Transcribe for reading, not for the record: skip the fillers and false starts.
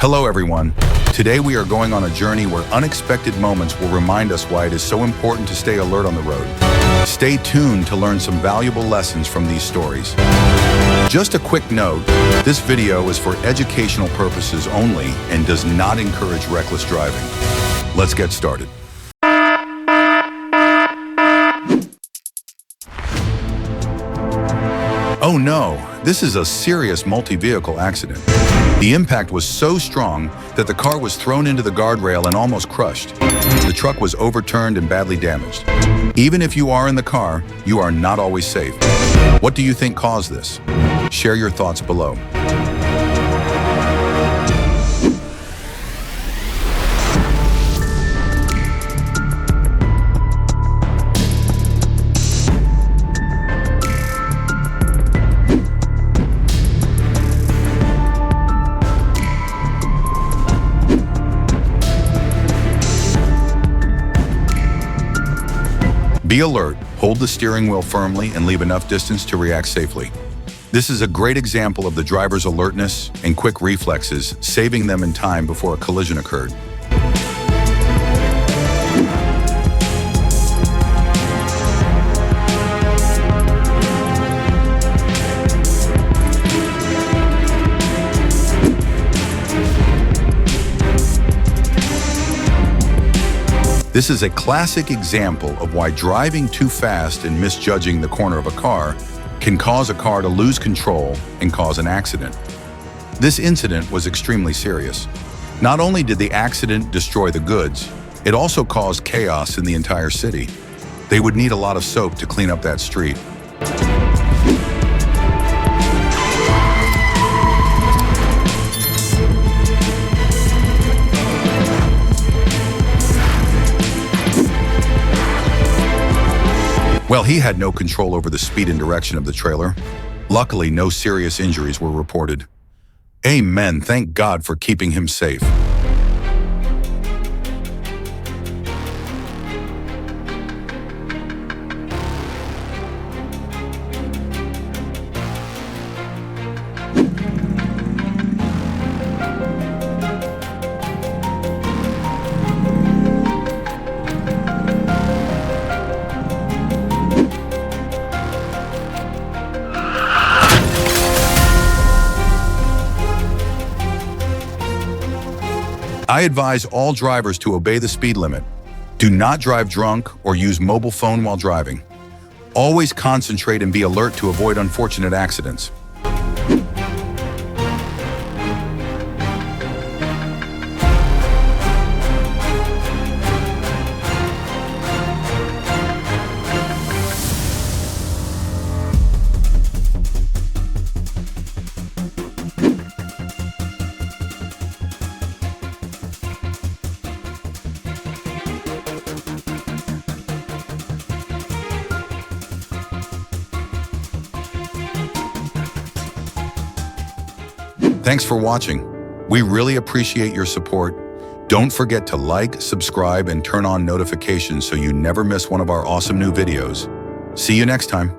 Hello everyone. Today we are going on a journey where unexpected moments will remind us why it is so important to stay alert on the road. Stay tuned to learn some valuable lessons from these stories. Just a quick note, this video is for educational purposes only and does not encourage reckless driving. Let's get started. Oh no, this is a serious multi-vehicle accident. The impact was so strong that the car was thrown into the guardrail and almost crushed. The truck was overturned and badly damaged. Even if you are in the car, you are not always safe. What do you think caused this? Share your thoughts below. Be alert, hold the steering wheel firmly, and leave enough distance to react safely. This is a great example of the driver's alertness and quick reflexes, saving them in time before a collision occurred. This is a classic example of why driving too fast and misjudging the corner of a car can cause a car to lose control and cause an accident. This incident was extremely serious. Not only did the accident destroy the goods, it also caused chaos in the entire city. They would need a lot of soap to clean up that street. Well, he had no control over the speed and direction of the trailer. Luckily, no serious injuries were reported. Amen. Thank God for keeping him safe. I advise all drivers to obey the speed limit. Do not drive drunk or use mobile phone while driving. Always concentrate and be alert to avoid unfortunate accidents. Thanks for watching. We really appreciate your support. Don't forget to like, subscribe, and turn on notifications so you never miss one of our awesome new videos. See you next time.